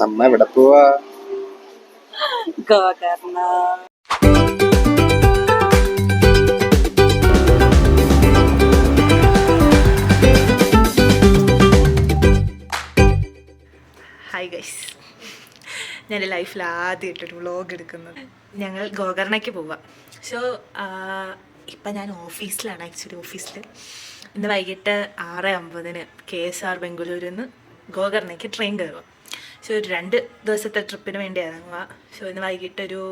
നമ്മ എവിടെ പോവാ? ഗോകർണ. ഹായ് ഗൈസ്, ഞാൻ ലൈഫിൽ ആദ്യമായിട്ടൊരു വ്ളോഗ് എടുക്കുന്നത്. ഞങ്ങൾ ഗോകർണയ്ക്ക് പോവാം. സോ ഇപ്പം ഞാൻ ഓഫീസിലാണ്. ആക്ച്വലി ഓഫീസിൽ ഇന്ന് വൈകിട്ട് 6:50 KSR ബംഗളൂരിൽ നിന്ന് ഗോകർണയ്ക്ക് ട്രെയിൻ കയറുക. സോ ഒരു 2 ദിവസത്തെ ട്രിപ്പിന് വേണ്ടി ഇറങ്ങുക. സോ ഇന്ന് വൈകിട്ടൊരു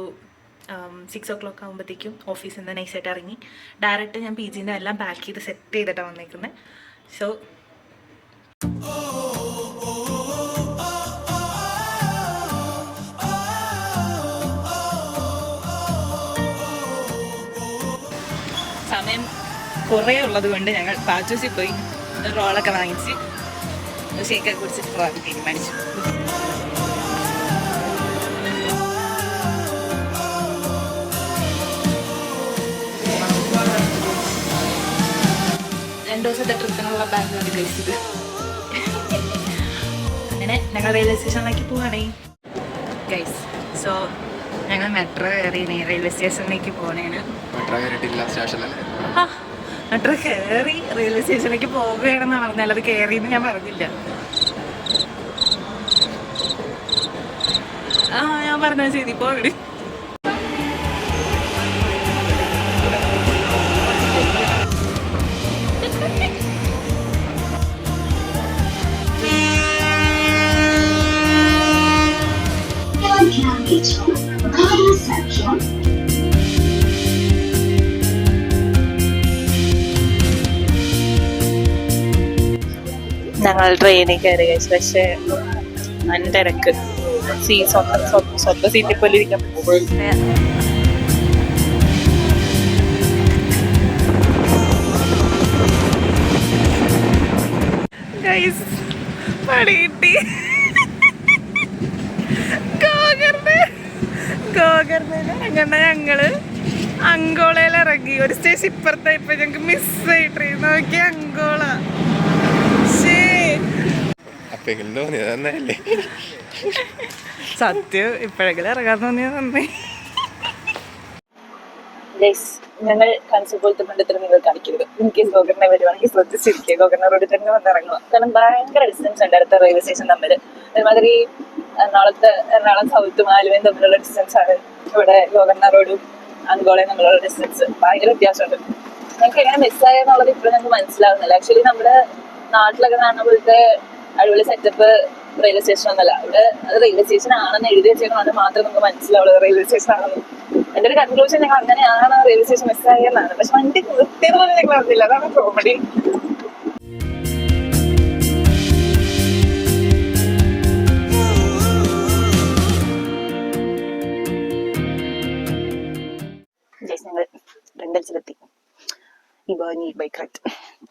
6 o'clock ആകുമ്പോഴത്തേക്കും ഓഫീസിൽ നിന്ന് നൈസായിട്ട് ഇറങ്ങി ഡയറക്റ്റ് ഞാൻ PGൻ്റെ എല്ലാം പാക്ക് ചെയ്ത് സെറ്റ് ചെയ്തിട്ടാണ് വന്നേക്കുന്നത്. സോ സമയം കുറേ ഉള്ളത് കൊണ്ട് ഞങ്ങൾ പാച്ചൂസിൽ പോയി റോളൊക്കെ വാങ്ങിച്ച് ഷേക്കൊക്കെ കുടിച്ചിട്ട് പോകാൻ തീരുമാനിച്ചു. രണ്ട് ദിവസത്തെ ട്രിപ്പിനുള്ള ബാഗ് കഴിച്ചത്. അങ്ങനെ ഞങ്ങൾ റെയിൽവേ സ്റ്റേഷനിലേക്ക് പോവാണേ ഗൈസ്. സോ ഞങ്ങൾ മെട്രോ കയറി റെയിൽവേ സ്റ്റേഷനിലേക്ക് പോകണേണ്. മെട്രോ കയറി റെയിൽവേ സ്റ്റേഷനിലേക്ക് പോവുകയാണെന്ന് പറഞ്ഞാൽ അത് കയറിയെന്ന് ഞാൻ പറഞ്ഞില്ല. ഞാൻ പറഞ്ഞാൽ ശരി ഇപ്പോൾ ഇവിടെ ഞങ്ങൾ ട്രെയിനിൽ കയറി കഴിച്ചു. പക്ഷേ നല്ല തിരക്ക്. സ്വന്തം സീറ്റിൽ പോലെ ഇരിക്കാൻ പണി കിട്ടി. ഗോകർണ ഞങ്ങള് അങ്കോളയിൽ ഇറങ്ങി. ഒരു സ്റ്റേഷൻ ഇപ്പുറത്തായി. ഇപ്പൊ ഞങ്ങക്ക് മിസ്സായി ട്രെയിൻ. നോക്കി അങ്കോള. സത്യം ഇപ്പോഴെങ്കിലും ഇറങ്ങാൻ തോന്നിയത് നന്ദി. ഞങ്ങൾ കൺസു പോലത്തെ പണ്ടത്തിൽ നിങ്ങൾ കാണിക്കരുത്. എനിക്ക് ഗോകർണ വരുവാണെങ്കിൽ ശ്രദ്ധിച്ചിരിക്കുക. ഗോകർണ റോഡിൽ തന്നെ വന്ന് ഇറങ്ങുക. കാരണം ഭയങ്കര ഡിസ്റ്റൻസ് ഉണ്ട് അടുത്ത റെയിൽവേ സ്റ്റേഷൻ തമ്മിൽ. ഒരുമാതിരി എറണാകുളം സൗത്തും ആലുവയും തമ്മിലുള്ള ഡിസ്റ്റൻസ് ആണ് ഇവിടെ ഗോകർണ റോഡും അങ്കോളയും തമ്മിലുള്ള ഡിസ്റ്റൻസ്. ഭയങ്കര വ്യത്യാസമുണ്ട്. ഞങ്ങൾക്ക് എങ്ങനെ മിസ്സായെന്നുള്ളത് ഇപ്പോഴും ഞങ്ങൾക്ക് മനസ്സിലാവുന്നില്ല. ആക്ച്വലി നമ്മുടെ നാട്ടിലൊക്കെ കാണുന്ന പോലത്തെ അടിപൊളി സെറ്റപ്പ് റെയിൽവേ സ്റ്റേഷൻ ഒന്നല്ല. ഇവിടെ അത് റെയിൽവേ സ്റ്റേഷൻ ആണെന്ന് എഴുതി വെച്ചേക്കണം. അത് മാത്രമേ നമുക്ക് മനസ്സിലാവുള്ളൂ റെയിൽവേ സ്റ്റേഷൻ ആണെന്ന്. എൻ്റെ ഒരു കൺക്ലൂഷൻ ഞങ്ങൾ അങ്ങനെയാണ് റെയിൽവേ സ്റ്റേഷൻ മിസ്സായെന്നാണ്. പക്ഷെ വണ്ടി നിർത്തിയത് പോലെ ഞങ്ങൾ അറിഞ്ഞില്ല. അതാണ് കോമഡി. ഞങ്ങൾ റെന്റൽസിലെത്തി. ഇബോനി ബൈക്ക് റൈഡ്.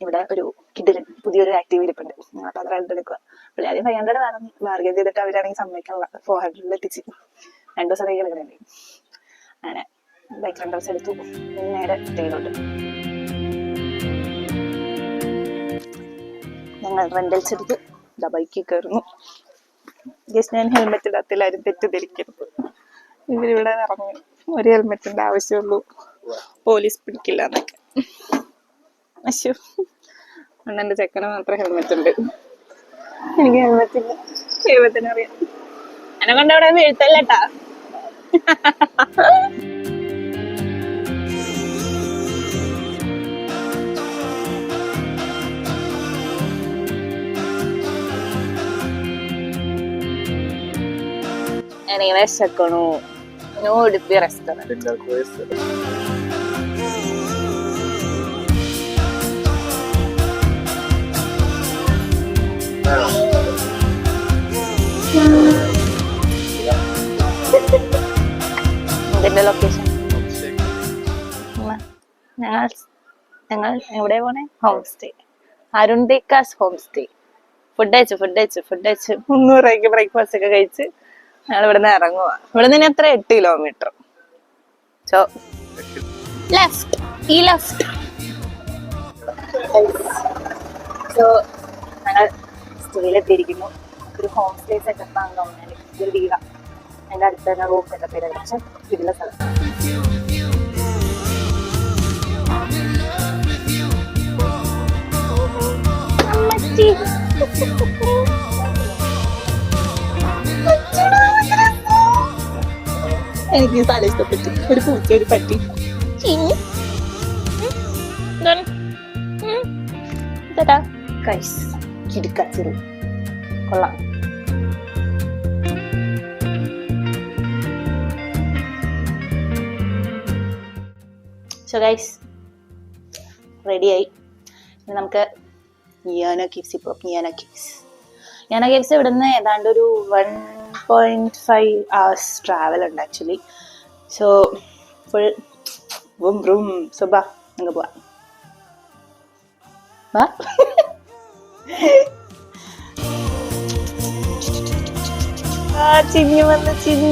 ഇവിടെ ഒരു കിഡിലൻ പുതിയൊരു ആക്റ്റീവ് ഇരിപ്പുണ്ട്. ഞങ്ങൾ അത് റെന്റ് എടുക്കുക. പുള്ളി ആദ്യം 500 പറഞ്ഞു. ബാർഗൻ ചെയ്തിട്ട് അവരാണെങ്കിൽ സമ്മതിക്കാനുള്ള 400 എത്തിച്ച് 2 ദിവസം കൈകൾ കിടണ്ടേ. അങ്ങനെ ബൈക്ക് റെന്റൽസ് എടുത്തു. നേരെ ട്രെയിനുണ്ട്. ഞങ്ങൾ റെന്റൽസ് എടുത്ത് ബൈക്കിൽ കയറുന്നു. ജസ്റ്റ് ഞാൻ ഹെൽമെറ്റ് ഇടാത്തില്ല, ആരും തെറ്റിദ്ധരിക്കരുത്. ഇവരിവിടെ ഇറങ്ങി. ഒരു ഹെൽമെറ്റിന്റെ ആവശ്യമുള്ളൂ, പോലീസ് പിടിക്കില്ല എന്നൊക്കെ. അശ്ശോ, അണ്ണൻ്റെ ചെക്കന് മാത്രം ഹെൽമെറ്റ് ഉണ്ട്. എനിക്ക് ഹെൽമെറ്റ് ഇല്ല. ദൈവത്തിനറിയാം. എന്നെ കൊണ്ട് അവിടെ വീഴ്ത്തല്ലേട്ടാ. എനിക്ക് വിശക്കണു. No Udupi restaurant. ഇതിന്റെ ലൊക്കേഷൻ ഞങ്ങൾ എവിടെ പോണേ? Home stay. അരുൺദേക്കാസ് ഹോം സ്റ്റേ. ഫുഡ് അയച്ചു 300 രൂപയ്ക്ക് ബ്രേക്ക്ഫാസ്റ്റ് ഒക്കെ കഴിച്ച് ഞങ്ങൾ ഇവിടെ നിന്ന് ഇറങ്ങുക. ഇവിടെ നിന്ന് എത്ര 8 കിലോമീറ്റർ. So left. സോ ഞങ്ങൾ സ്റ്റേയിലെത്തിയിരിക്കുന്നു. ഒരു ഹോം സ്റ്റേ സെറ്റപ്പ് ആണ് തോന്നുന്നത്. ഒരു വീടാണ്. അതിൻ്റെ അടുത്ത് തന്നെ റൂം സെറ്റപ്പ് ചെയ്ത് പക്ഷെ ഇതിലെ സ്ഥലം. എനിക്ക് ഈ സ്ഥലം ഇഷ്ടപ്പെട്ടു. ഒരു പൂച്ച, ഒരു പട്ടി. കിടക്കച്ചിරු കൊള്ളാം. സോ ഗൈസ് റെഡിയായി. ഇനി നമുക്ക് യാന കേവ്സ് ഇപ്പോൾ യാന കേവ്സ് ഇവിടുന്ന് ഏതാണ്ട് ഒരു 1.5 hours ട്രാവൽ ഉണ്ട് actually. So full room room. So ബാ അങ്ങ് പോവാം. ബാ ചിന്നു വന്ന് ചിന്നു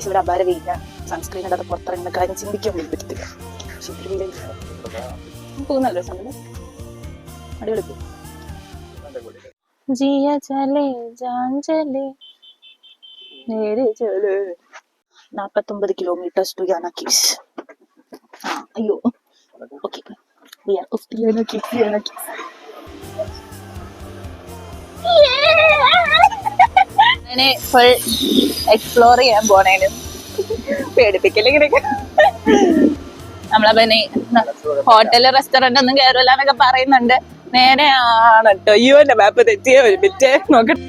ഇവിടെ അപാര വെയില. സൺസ്ക്രീൻ ഇടാതെ പുറത്തിറങ്ങുന്ന കാര്യം ചിന്തിക്കാൻ വേണ്ടി പറ്റത്തില്ല. പക്ഷെ ഇത്തിരി വെയില പോകുന്നല്ലോ സമയം. അടിപൊളി പോകും. ജിയ ചലേ ജാൻ ചലേ നേരെ ചലേ. 49 kilometers to Yana Caves. അയ്യോ ഓക്കെ. അങ്ങനെ ഫുൾ എക്സ്പ്ലോർ ചെയ്യാൻ പോണേനും പേടിപ്പിക്കല് ഇങ്ങനെയൊക്കെ. നമ്മളെ ഹോട്ടല് റെസ്റ്റോറന്റ് ഒന്നും കയറില്ല എന്നൊക്കെ പറയുന്നുണ്ട്. നേരെ ആണ് കേട്ടോ. അയ്യോ എന്റെ മാപ്പ് തെറ്റിയ ഒരു ബിറ്റ് നോക്കട്ടെ.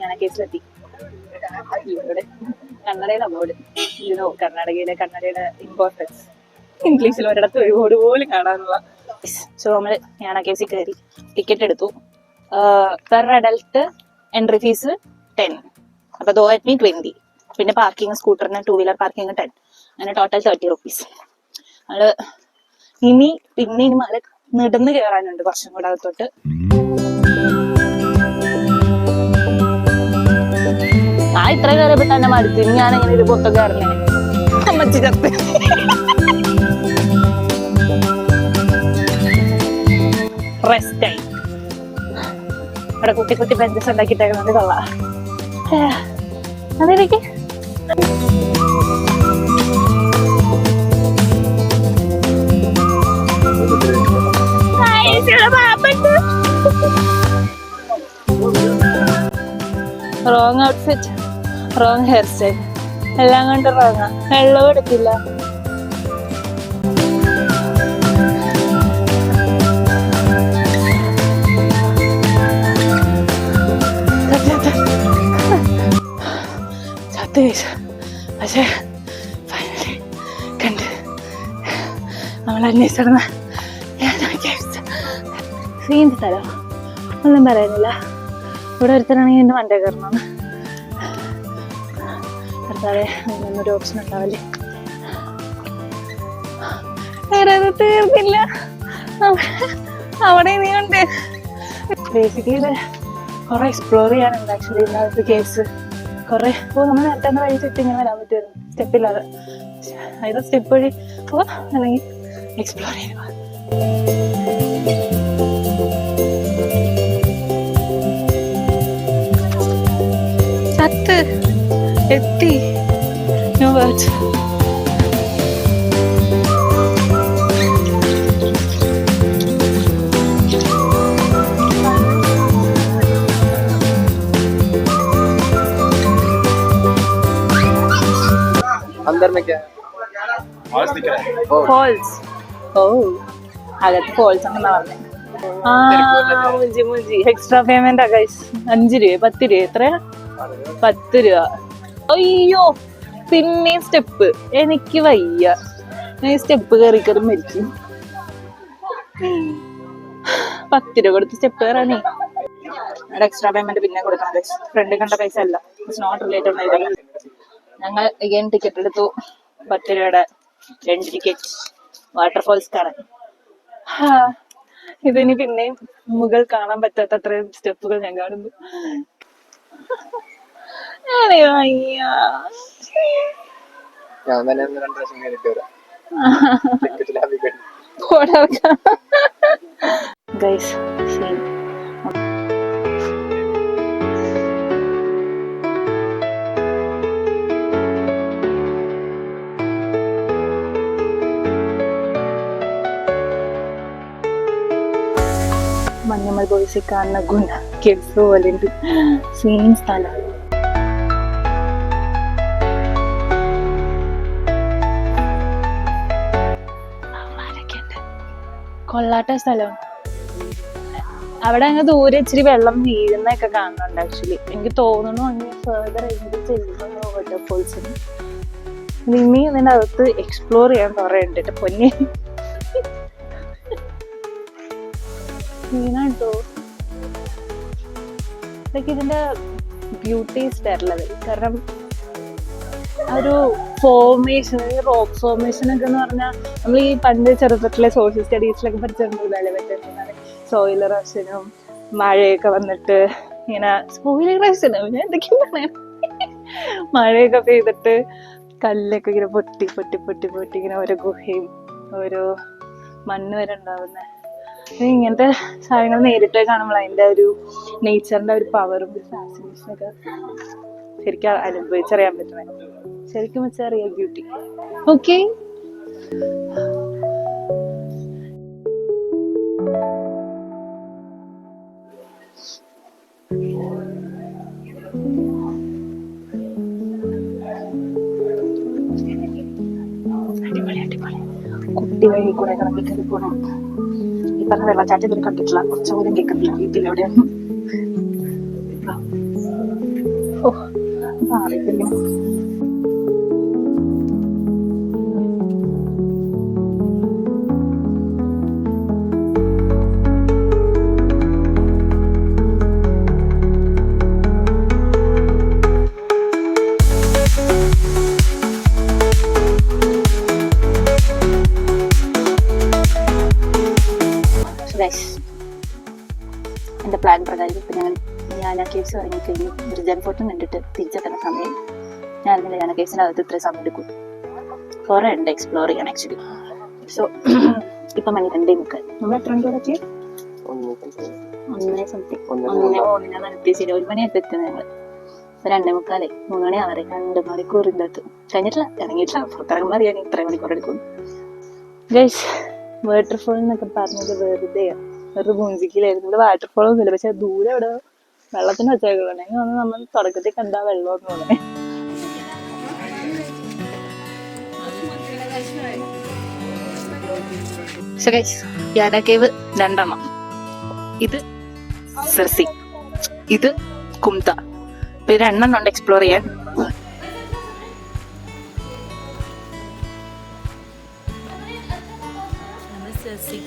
ഞാൻ കേസിലെത്തി. ഇവിടെ കന്നഡയുടെ ബോർഡ്. യുനോ കന്നഡയുടെ ഇമ്പോർട്ടൻസ് ഇംഗ്ലീഷിൽ ഒരിടത്ത് ഒരു ബോർഡ് പോലും കാണാനുള്ള. സോ നമ്മള് ഞാൻ കേസിൽ കയറി ടിക്കറ്റ് എടുത്തു. Per adult entry fees 10. അപ്പൊ ദോ അറ്റ് മീ 20. പിന്നെ പാർക്കിംഗ് സ്കൂട്ടറിന് 2 വീലർ പാർക്കിംഗ് 10. അങ്ങനെ ടോട്ടൽ 30 rupees. നമ്മള് ഇനി മല നടന്ന് കയറാനുണ്ട് കുറച്ചും കൂടെ അകത്തോട്ട്. ഇത്ര കയറിയപ്പോ തന്നെ മടുത്തു. ഞാനെങ്ങനെ ഇത് പുറത്തൊക്കെ ഇറങ്ങി അമ്മച്ചി ചത്ത്. റെസ്റ്റ് ആയി. ഇവിടെ കുട്ടി കുട്ടി ബെഞ്ചസ് ഉണ്ടാക്കിയിട്ടേക്കുന്നത് കൊള്ളാം. അതിലേക്ക് wrong outfit, wrong hair style, എല്ലാം കൊണ്ട് റോങ്ങാ. വെള്ളവും എടുക്കില്ല. പക്ഷേ ഫൈനലി കണ്ട് നമ്മൾ അന്വേഷിച്ചിരുന്ന സീൻ സ്ഥലം ഒന്നും പറയുന്നില്ല. ഇവിടെ ഒരുത്തരാണെങ്കിൽ എന്റെ മണ്ടേ കയറണം. ഭർത്താവെ അങ്ങനൊരു ഓപ്ഷൻ ഉണ്ടാവില്ലേ. വേറെ തീർന്നില്ല. അവിടെ ഇനിയുണ്ട്. ബേസിക്കലി ഇത് കുറെ എക്സ്പ്ലോർ ചെയ്യാനുണ്ട് ആക്ച്വലി. ഇന്നത്തെ കേസ് കുറെ നമ്മൾ നേരത്തെ വഴി ചുറ്റി ഇങ്ങനെ വരാൻ പറ്റുമായിരുന്നു സ്റ്റെപ്പില്ലാതെ. അതായത് സ്റ്റെപ്പ് വഴി പോവാ അല്ലെങ്കിൽ എക്സ്പ്ലോർ ചെയ്യുക. എത്തി. No words. अंदर में क्या है? फॉल्स दिख रहा है. फॉल्स. ഓ അകത്ത് ഫോൾസ് ആണെന്നാ പറഞ്ഞത്. മുഞ്ചി എക്സ്ട്രാ പേയ്മെന്റ് ഗൈസ്. 5 രൂപ 10 രൂപ എത്രയാ? 10 രൂപ. അയ്യോ പിന്നെ സ്റ്റെപ്പ്. എനിക്ക് വയ്യ. ഞാൻ സ്റ്റെപ്പ് കയറി മരിക്കും. 10 രൂപ കൊടുത്ത് സ്റ്റെപ്പ് കയറാനേ. അവിടെ എക്സ്ട്രാ പേയ്മെന്റ് പിന്നെ കൊടുക്കണം ഗൈസ്. ഫ്രണ്ട് കണ്ട പൈസ അല്ല. It's not related. ഞങ്ങൾ അഗൈൻ ടിക്കറ്റ് എടുത്തു. 10 രൂപയുടെ 2 ടിക്കറ്റ് വാട്ടർഫോൾസ് കാണാൻ. ഇതിന് പിന്നെയും മുകൾ കാണാൻ പറ്റാത്ത അത്രയും സ്റ്റെപ്പുകൾ ഞാൻ കാണുന്നു. ഞാൻ തന്നെ 2 പ്രാവശ്യം കയറിയിട്ട് വരാം. ഗൈസ് സീൻ മഞ്ഞമ്മൽ ബോയ്സിൽ കാണുന്ന ഗുണ കേവ്സ് പോലെ ഉണ്ട്. സെയിം സ്ഥലം. കൊള്ളാട്ട സ്ഥലമാണ്. അവിടെ അങ്ങ് ദൂരെ ഇച്ചിരി വെള്ളം വീഴുന്നൊക്കെ കാണുന്നുണ്ട്. ആക്ച്വലി എനിക്ക് തോന്നുന്നു അങ്ങനെ ഫെർദർ എന്ത് ചെല്ലുന്നു വാട്ടർഫോൾസിന് നിമ്മി ഇതിൻ്റെ അകത്ത് എക്സ്പ്ലോർ ചെയ്യാൻ കുറെ ഉണ്ട് പൊന്നെ. ോ ഇതിന്റെ ബ്യൂട്ടി ലെവൽ. കാരണം ഒരു ഫോർമേഷൻ, റോക്ക് ഫോർമേഷൻ ഒക്കെ എന്ന് പറഞ്ഞാൽ നമ്മൾ ഈ പണ്ട് ചെറുപ്പത്തിലെ സോഷ്യൽ സ്റ്റഡീസിലൊക്കെ പഠിച്ചിട്ടുണ്ടല്ലേ, മറ്റേ സോയിൽ ഇറോഷനും മഴയൊക്കെ വന്നിട്ട് ഇങ്ങനെ സോയിൽ ഇറോഷനും ഞാൻ എന്തൊക്കെയും പറയാം, മഴയൊക്കെ പെയ്തിട്ട് കല്ലൊക്കെ ഇങ്ങനെ പൊട്ടി പൊട്ടി പൊട്ടി പൊട്ടി ഇങ്ങനെ ഓരോ ഗുഹയും ഓരോ മണ്ണ് വരെ ഉണ്ടാവുന്ന ഇങ്ങനത്തെ സാധനങ്ങൾ നേരിട്ട് കാണുമ്പോൾ അതിൻ്റെ ഒരു നേച്ചറിന്റെ ഒരു പവറും ഒരു ഫാസിനേഷനൊക്കെ ശരിക്കും അനുഭവിച്ചറിയാൻ പറ്റണേ. ശരിക്കും വെച്ചാൽ റിയൽ ബ്യൂട്ടി. ഓക്കെ, കുട്ടി വഴി കൂടെ കണക്കിട്ട് പോണം. ഈ പറഞ്ഞ വെള്ളച്ചാട്ടം ഇതൊരു കണ്ടിട്ടില്ല, കുറച്ചുകൂടി കേൾക്കുന്നില്ല വീട്ടിലെവിടെയാണ്. ഓ അറിയില്ല. എന്റെ പ്ലാൻ പ്രകാരം ഇപ്പൊ ഞാൻ ആ കേവ്സ് ഇറങ്ങിക്കഴിഞ്ഞു. മിർജാൻ ഫോർട്ടും കണ്ടിട്ട് തിരിച്ചെത്തുന്ന സമയം ഞാൻ ഞാൻ ആ കേവ്സിനകത്ത് ഇത്ര സമയം എടുക്കും. കുറെ ഉണ്ട് എക്സ്പ്ലോർ ചെയ്യാൻ ആക്ച്വലി. സോ ഇപ്പൊ മണി 2:30. നമ്മൾ എത്ര മണിക്കൂറൊക്കെ 1 സംതിങ് 1 നിർത്തിച്ചില്ല. 1 മണിയായിട്ട് എത്തുന്നത് ഞങ്ങൾ. 2:45 3 മണി ആവരെ 2 മണിക്കൂർ ഇന്നത്ത് കഴിഞ്ഞിട്ടില്ല, ഇറങ്ങിയിട്ടില്ല. പുറത്തിറങ്ങുമ്പോൾ അറിയാൻ ഇത്ര മണിക്കൂർ എടുക്കും. ഗൈസ് വാട്ടർഫോൾ എന്നൊക്കെ പറഞ്ഞത് വെറുതെ മൂഞ്ചിക്കിലായിരുന്നു. ഇവിടെ വാട്ടർഫോൾ ഒന്നുമില്ല, പക്ഷെ ദൂരെ ഇവിടെ വെള്ളത്തിന് വെച്ചേക്കുന്നുണ്ടെങ്കിൽ വന്ന് നമ്മൾ തുടക്കത്തിൽ കണ്ടാ വെള്ളം എന്ന് തോന്നണേ. യാന കേവ് 2 ഇത് സെർസി, ഇത് കുംത. ഇപ്പൊ 2 ഉണ്ട് എക്സ്പ്ലോർ ചെയ്യാൻ.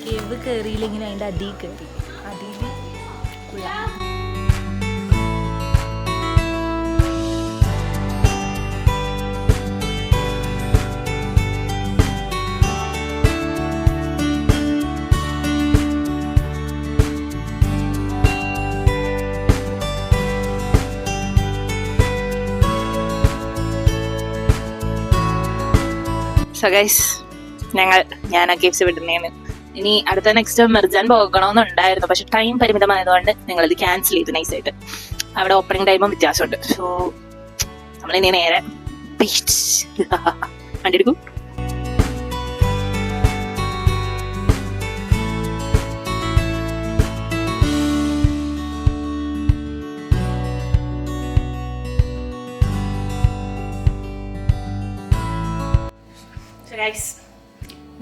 കേവ് കയറിയില്ലെങ്കിൽ അതിന്റെ അടിയിൽ കയറി അടിയിൽ സോ ഗൈസ് ഞാൻ ആ കേവ്സ് വിടുന്നേന്ന്. ഇനി അടുത്ത നെക്സ്റ്റ് മിർജാൻ പോകണമെന്നുണ്ടായിരുന്നു, പക്ഷെ ടൈം പരിമിതമായതുകൊണ്ട് ഞങ്ങളിത് ക്യാൻസൽ ചെയ്തു നൈസായിട്ട്. അവിടെ ഓപ്പണിംഗ് ടൈമും വ്യത്യാസമുണ്ട്. സോ നമ്മളിനി നേരെ വണ്ടി എടുക്കും.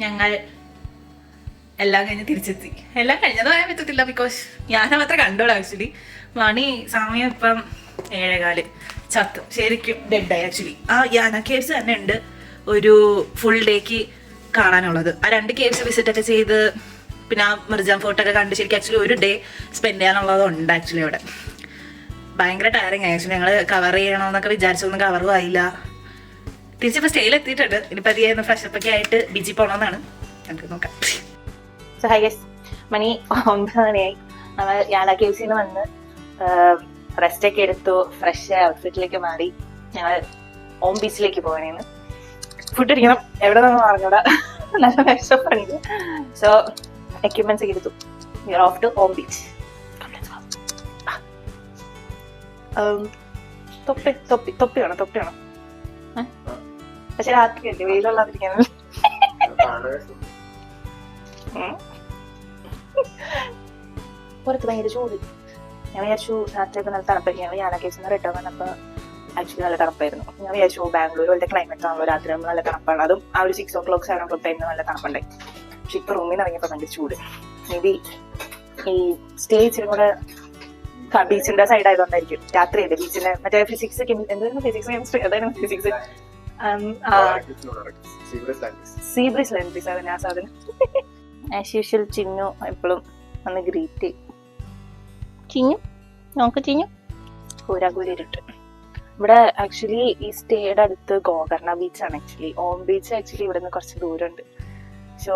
ഞങ്ങൾ എല്ലാം കഴിഞ്ഞ് തിരിച്ചെത്തി. എല്ലാം കഴിഞ്ഞത് പറയാൻ പറ്റത്തില്ല, ബിക്കോസ് ഞാൻ മാത്രമേ കണ്ടോളൂ. ആക്ച്വലി മണി സമയം ഇപ്പം 7:15 ചത്തു, ശരിക്കും ഡെഡായി. ആക്ച്വലി ആ യാന കേവ്സ് തന്നെ ഉണ്ട് ഒരു ഫുൾ ഡേക്ക് കാണാനുള്ളത്. ആ 2 കേവ്സ് വിസിറ്റ് ഒക്കെ ചെയ്ത് പിന്നെ ആ മിർജാൻ ഫോർട്ടൊക്കെ കണ്ട് ശരിക്കും ആക്ച്വലി ഒരു ഡേ സ്പെൻഡ് ചെയ്യാനുള്ളതുണ്ട്. ആക്ച്വലി അവിടെ ഭയങ്കര ടയറിങ് ആയി. ആക്ച്വലി ഞങ്ങൾ കവർ ചെയ്യണമെന്നൊക്കെ വിചാരിച്ചൊന്നും കവറും ആയില്ല. തിരിച്ചിപ്പോൾ സ്റ്റേയിൽ എത്തിയിട്ടുണ്ട്. ഇനി പതിയെ ഫ്രഷപ്പ് ഒക്കെ ആയിട്ട് ബീച്ചിൽ പോകണമെന്നാണ്. നമുക്ക് നോക്കാം. സോ ഹൈ ഗൈസ്, മണി 9 മണിയായി. നമ്മൾ യാല കേവ്സിന്ന് വന്ന് റെസ്റ്റ് ഒക്കെ എടുത്തു, ഫ്രഷ് ഔട്ട്ഫിറ്റിലേക്ക് മാറി ഞങ്ങൾ ഓം ബീച്ചിലേക്ക് പോകണേന്ന്. ഫുഡ് അടിക്കണം, എവിടെ നിന്ന് പറഞ്ഞൂടാ, നല്ല വിശപ്പുണ്ട്. സോ എക്യുപ്മെന്റ്സ് ഒക്കെ എടുത്തു. We are off to Om beach. തൊപ്പി വേണം. പക്ഷെ രാത്രി അല്ലേ, വെയിലുള്ളതിരിക്കാനല്ലേ. പുറത്ത് ഭയങ്കര ചൂട്. ഞാൻ വിചാരിച്ചു രാത്രിയൊക്കെ നല്ല തണുപ്പായിരിക്കും. ഞങ്ങൾ യാല കേവ്സിൽ റിട്ടേൺ വന്നപ്പോൾ ആക്ച്വലി നല്ല തണുപ്പായിരുന്നു. ഞാൻ വിചാരിച്ചു ബാംഗ്ലൂർ പോലത്തെ ക്ലൈമറ്റ് ആണല്ലോ, രാത്രി ആകുമ്പോൾ നല്ല തണുപ്പാണ്. അതും ആ ഒരു 6 o'clock 7 o'clock ടൈമിൽ നല്ല തണുപ്പുണ്ടായി. പക്ഷെ ഇപ്പൊ റൂമിൽ നിന്ന് ഇറങ്ങിയപ്പോൾ ഭയങ്കര ചൂട്. മേ ബി ഈ സ്റ്റേ ഇച്ചിരി കൂടെ ബീച്ചിന്റെ സൈഡ് ആയതുകൊണ്ടായിരിക്കും. രാത്രിയല്ലേ ബീച്ചിന്റെ മറ്റേ ഫിസിക്സ് എന്തായിരുന്നു, ഫിസിക്സ് കെമിസ്ട്രി, അതായിരുന്നു ഫിസിക്സ്, സീബ്രീസ് ലെൻസിസ് അതന്നെ ആ സാധനം. ആസ് യൂഷ്വൽ ചിന്നു എപ്പോഴും ഒന്ന് ഗ്രീറ്റ് ചെയ്യും. ചിന്നു കൂരാകൂരിട്ട്. ഇവിടെ ആക്ച്വലി ഈ സ്റ്റേയുടെ അടുത്ത് ഗോകർണ ബീച്ചാണ്. ആക്ച്വലി ഓം ബീച്ച് ആക്ച്വലി ഇവിടെ നിന്ന് കുറച്ച് ദൂരമുണ്ട്. സോ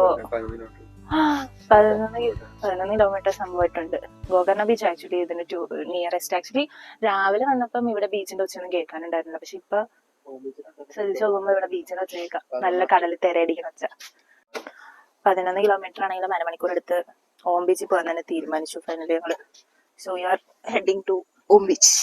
11 കിലോമീറ്റർ സംഭവമായിട്ടുണ്ട്. ഗോകർണ ബീച്ച് ആക്ച്വലി ഇതിന്റെ നിയറസ്റ്റ്. ആക്ച്വലി രാവിലെ വന്നപ്പം ഇവിടെ ബീച്ചിന്റെ ഒച്ചയൊന്നും കേൾക്കാനുണ്ടായിരുന്നില്ല. പക്ഷെ ഇപ്പൊ ശ്രദ്ധിച്ചു നോക്കുമ്പോ ഇവിടെ ബീച്ചിന്റെ ഒച്ച കേൾക്കാം, നല്ല കടലിൽ തിരയടിക്കുന്ന ഒച്ച. 11 കിലോമീറ്റർ ആണെങ്കിലും അരമണിക്കൂർ എടുത്ത് ഓം ബീച്ചിൽ പോകാൻ തന്നെ തീരുമാനിച്ചു ഫൈനലി ഞങ്ങള്. So you are heading to Om beach.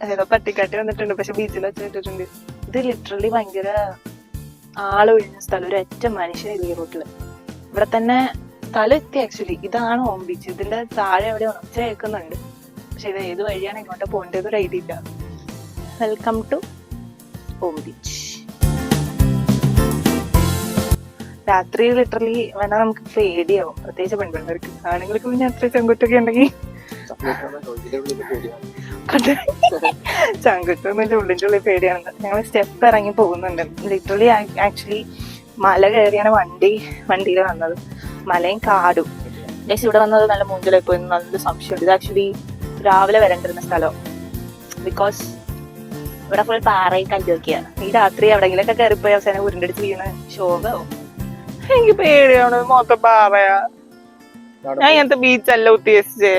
അതായത് പട്ടിക്കാട്ടി വന്നിട്ടുണ്ട്, പക്ഷെ ബീച്ചിൽ വെച്ച് ഇട്ടിട്ടുണ്ട്. ഇത് ലിറ്ററലി ഭയങ്കര ആളൊഴിഞ്ഞ സ്ഥലം, ഒരു ഒറ്റ മനുഷ്യനില്ല ഈ റൂട്ടില്. ഇവിടെ തന്നെ സ്ഥലം എത്തി. ആക്ച്വലി ഇതാണ് ഓം ബീച്ച്. ഇതിന്റെ താഴെ എവിടെ ഉണച്ച കേൾക്കുന്നുണ്ട്, പക്ഷെ ഇത് ഏത് വഴിയാണ് ഇങ്ങോട്ട് പോകേണ്ടത് ഒരു ഐഡിയ ഇല്ല. Welcome to Om beach. രാത്രി ലിറ്ററലി വേണം നമുക്ക് പേടിയാവും, പ്രത്യേകിച്ച് പെൺപിള്ളേർക്ക്. ആണുങ്ങൾക്ക് പിന്നെ അത്ര ചെങ്കുറ്റൊക്കെ ഉണ്ടെങ്കിൽ ചങ്കുറ്റൊന്നും ഉള്ളിൻ്റെ ഉള്ളിൽ പേടിയാണ്. ഞങ്ങൾ സ്റ്റെപ്പ് ഇറങ്ങി പോകുന്നുണ്ട്. ലിറ്ററലി ആക്ച്വലി മല കയറിയാണ് വണ്ടിയിൽ വന്നത്. മലയും കാടും. ജസ്റ്റ് ഇവിടെ വന്നത് നല്ല മൂഞ്ചലായി പോയി, നല്ല സംശയമുണ്ട്. ഇത് ആക്ച്വലി രാവിലെ വരേണ്ടിരുന്ന സ്ഥലം. ബിക്കോസ് ഇവിടെ ഫുൾ പാറയും കല്ലൊക്കെയാണ്. ഈ രാത്രി എവിടെങ്കിലൊക്കെ കയറിപ്പോയി അവസാനം ഉരുണ്ടടിച്ച് വീണ് ശോകവും. എനിക്ക് പേടിയാണ്, മൊത്തം പാറയാ. ഞാൻ ഇങ്ങനത്തെ ബീച്ചല്ല ഉദ്ദേശിച്ചേ.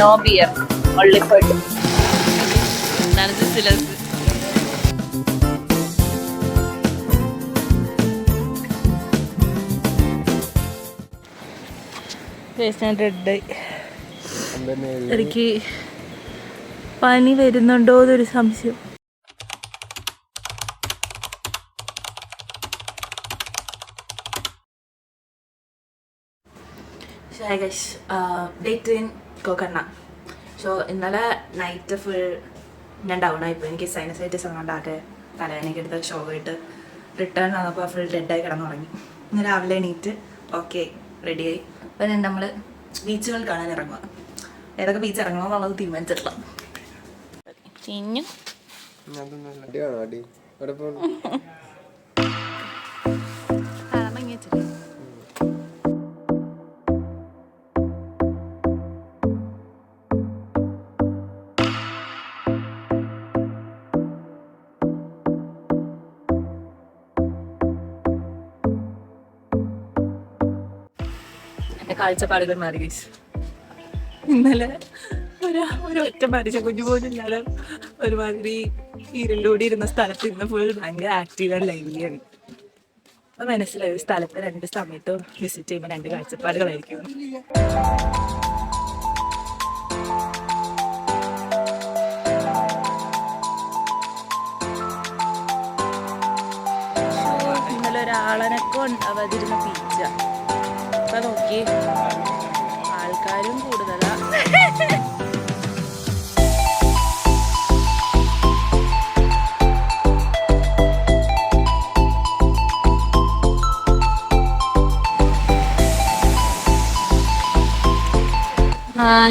No beer, only food. None of the syllabus. എനിക്ക് പനി വരുന്നുണ്ടോ എന്നൊരു സംശയം. Date in Gokarna. സോ ഇന്നലെ നൈറ്റ് ഫുൾ ഞാൻ ഡൗൺ ആയിപ്പോയി. എനിക്ക് സൈനസൈറ്റിസ് അങ്ങോട്ടാകെ തലവേനയ്ക്ക് എടുത്ത് ഷോ ആയിട്ട് റിട്ടേൺ വന്നപ്പോൾ ഫുൾ ഡെഡായി കിടന്നുറങ്ങി. ഇന്ന് രാവിലെ എണീറ്റ് ഓക്കെ റെഡിയായി. അപ്പം നമ്മൾ ബീച്ചുകൾ കാണാൻ ഇറങ്ങുക. ഏതൊക്കെ ബീച്ച് ഇറങ്ങുക എന്നുള്ളത് തീരുമാനിച്ചിട്ടില്ല. ചിന്നു കാഴ്ചപ്പാടുകൾ മാറി. ഇന്നലെ ഒരൊറ്റ മനുഷ്യ കുഞ്ഞു പോലും ഇല്ലാതെ ഒരുമാതിരി ഇരുണ്ടൂടി ഇരുന്ന സ്ഥലത്ത് ഇന്ന് ഫുൾ ഭയങ്കര ആക്റ്റീവ് ആൻഡ് ലൈവ്ലിയാണ്. അപ്പൊ മനസ്സിലായി ഒരു സ്ഥലത്ത് 2 സമയത്ത് വിസിറ്റ് ചെയ്യുമ്പോൾ 2 കാഴ്ചപ്പാടുകളായിരിക്കും. ഇന്നലെ ഒരാളനൊക്കെ ഉണ്ടാവാതിരുന്ന പിച്ച. അപ്പൊ നോക്കി ആൾക്കാരും കൂടുതലാ.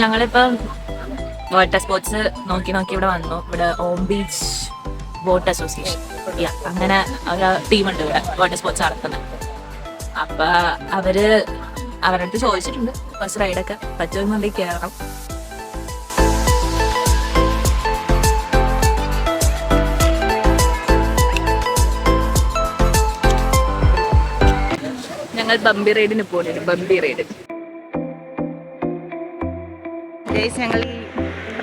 ഞങ്ങളിപ്പം വാട്ടർ സ്പോർട്സ് നോക്കി നോക്കി ഇവിടെ വന്നു. ഇവിടെ ഓം ബീച്ച് ബോട്ട് അസോസിയേഷൻ അങ്ങനെ ഒരു ടീമുണ്ട് ഇവിടെ വാട്ടർ സ്പോർട്സ് നടത്തുന്നത്. അപ്പൊ അവരുടെ അടുത്ത് ചോദിച്ചിട്ടുണ്ട് ബസ് റൈഡൊക്കെ പറ്റുമെന്നുണ്ടെങ്കിൽ കയറണം. ഞങ്ങൾ ബമ്പി റൈഡിന് പോകുന്നുണ്ട്. ബമ്പി റൈഡ് ഞങ്ങൾ ഈ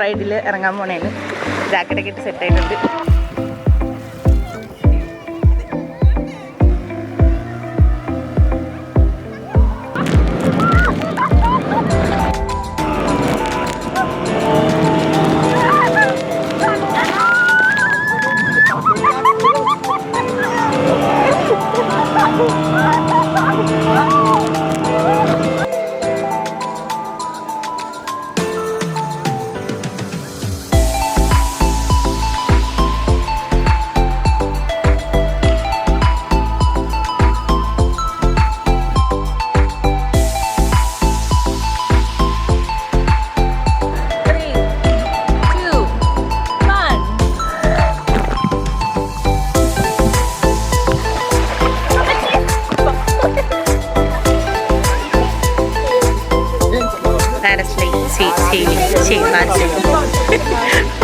റൈഡിൽ ഇറങ്ങാൻ പോണേന് ജാക്കറ്റൊക്കെ ഇട്ട് സെറ്റ് ആയിട്ടുണ്ട്.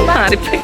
മാറിപ്പോയി.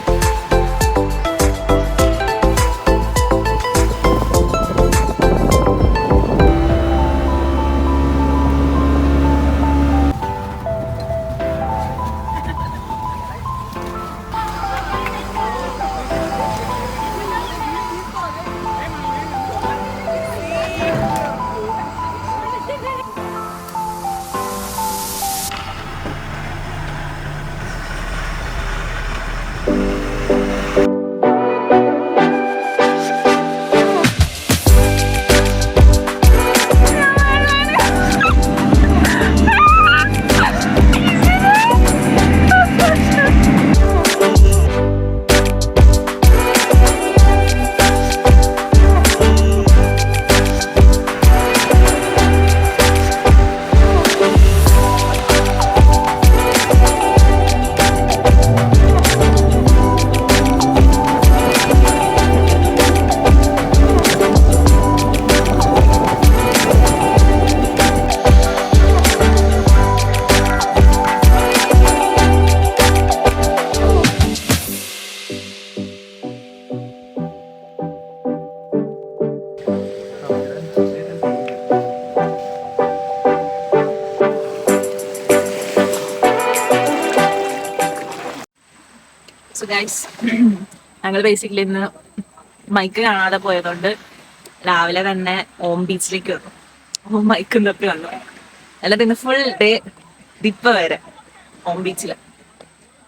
സോ ഗൈസ്, ഞങ്ങൾ ബേസിക്കലി ഇന്ന് മൈക്ക് കാണാതെ പോയതുകൊണ്ട് രാവിലെ തന്നെ ഓം ബീച്ചിലേക്ക് വന്നു. ഓം മൈക്ക് തപ്പി വന്നു. അല്ലാതെ ഇന്ന് ഫുൾ ഡേ ദിപ്പ വരെ ഓം ബീച്ചിൽ.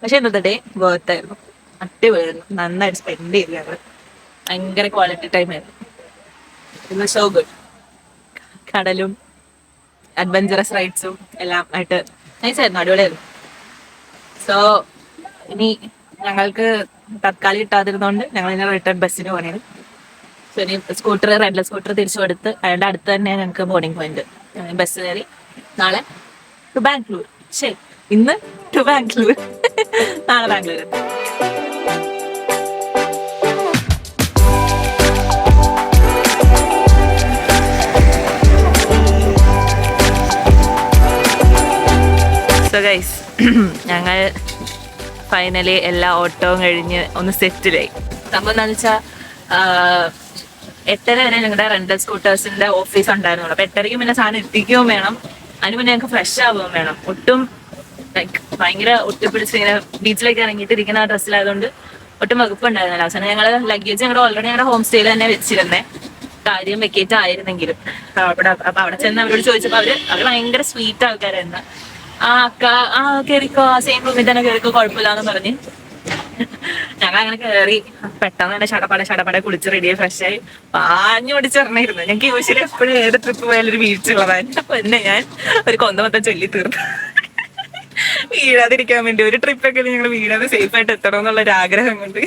പക്ഷെ ഇന്നത്തെ ഡേ വേർത്തായിരുന്നു, അടിപൊളിയായിരുന്നു. നന്നായിട്ട് സ്പെൻഡ് ചെയ്തു ഞങ്ങൾ. ഭയങ്കര ക്വാളിറ്റി ടൈം ആയിരുന്നു. ഇന്ന് സോ ഗുഡ്. കടലും അഡ്വഞ്ചറസ് റൈഡ്സും എല്ലാം ആയിട്ട് നൈസായിരുന്നു, അടിപൊളിയായിരുന്നു. സോ ഇനി ഞങ്ങൾക്ക് തത്കാലം കിട്ടാതിരുന്നോണ്ട് ഞങ്ങൾ ഇങ്ങനെ റിട്ടേൺ ബസ്സിന് പോകണേന്. സോ ഇനി സ്കൂട്ടർ, റെഡ് സ്കൂട്ടർ തിരിച്ചു കൊടുത്ത് അതിൻ്റെ അടുത്ത് തന്നെ ഞങ്ങൾക്ക് ബോർഡിംഗ് പോയിന്റ്. ബസ് കയറി നാളെ ടു ബാംഗ്ലൂർ. ശരി, ഇന്ന് ടു ബാംഗ്ലൂർ, നാളെ ബാംഗ്ലൂർ. സോ ഗൈസ്, ഞങ്ങൾ ഫൈനലി എല്ലാ ഓട്ടവും കഴിഞ്ഞ് ഒന്ന് സെറ്റിലായി. സംഭവം എന്താണെന്ന് വെച്ചാൽ 8:30 വരെ ഞങ്ങളുടെ റെന്റൽ സ്കൂട്ടേഴ്സിന്റെ ഓഫീസ് ഉണ്ടായിരുന്നുള്ളൂ. അപ്പൊ 8:30 പിന്നെ സാധനം എത്തിക്കുകയും വേണം, അതിന് മുന്നേ ഞങ്ങൾക്ക് ഫ്രഷ് ആവുകയും വേണം. ഒട്ടും ലൈക്ക് ഭയങ്കര ഒട്ടിപ്പിടിച്ച് ഇങ്ങനെ ബീച്ചിലേക്ക് ഇറങ്ങിയിട്ടിരിക്കുന്ന ഡ്രസ്സിലായതുകൊണ്ട് ഒട്ടും വകുപ്പുണ്ടായിരുന്നില്ല. അവസാനം ഞങ്ങൾ ലഗേജ് ഞങ്ങളുടെ ഓൾറെഡി ഞങ്ങളുടെ ഹോം സ്റ്റേയിൽ തന്നെ വെച്ചിരുന്നേ, കാര്യം വെക്കേറ്റ് ആയിരുന്നെങ്കിലും. അപ്പൊ അവിടെ ചെന്ന് അവരോട് ചോദിച്ചപ്പോൾ അവര് ഭയങ്കര സ്വീറ്റ് ആൾക്കാരായിരുന്നു. കേറിക്കോ, സെയിം റൂമിൽ തന്നെ കേറിക്കോ, കുഴപ്പമില്ലാന്ന് പറഞ്ഞ് ഞങ്ങൾ അങ്ങനെ കയറി. പെട്ടെന്ന് തന്നെ ഷടപട കുളിച്ച് റെഡിയായി ഫ്രഷായി പാഞ്ഞു പിടിച്ചിറങ്ങിയിരുന്നു. ഞങ്ങൾക്ക് യൂഷ്വലി എപ്പോഴും ഏത് ട്രിപ്പ് പോയാലും ഒരു വീഴ്ച ഉള്ളതാണ്. അപ്പൊ എന്നെ ഞാൻ ഒരു കൊന്തമൊത്തം ചൊല്ലി തീർന്നു, വീഴാതിരിക്കാൻ വേണ്ടി. ഒരു ട്രിപ്പൊക്കെ ഞങ്ങൾ വീഴാതെ സേഫ് ആയിട്ട് എത്തണം എന്നുള്ളൊരു ആഗ്രഹം കൊണ്ട്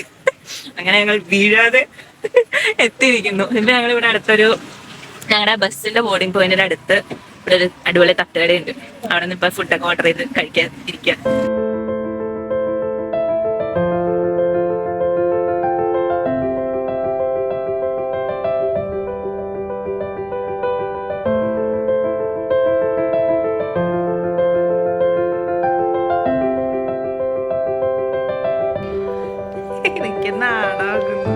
അങ്ങനെ ഞങ്ങൾ വീഴാതെ എത്തിയിരിക്കുന്നു. പിന്നെ ഞങ്ങൾ ഇവിടെ അടുത്തൊരു ഞങ്ങളുടെ ബസ്സിന്റെ ബോർഡിംഗ് പോയിന്റിന്റെ അടുത്ത് ഇവിടെ ഒരു അടിപൊളി തട്ടുകടയുണ്ട്. അവിടെ നിന്ന് ഇപ്പൊ ഫുഡൊക്കെ ഓർഡർ ചെയ്ത് കഴിക്കാൻ ഇരിക്കുക. എനിക്ക് നാണാകുന്നു.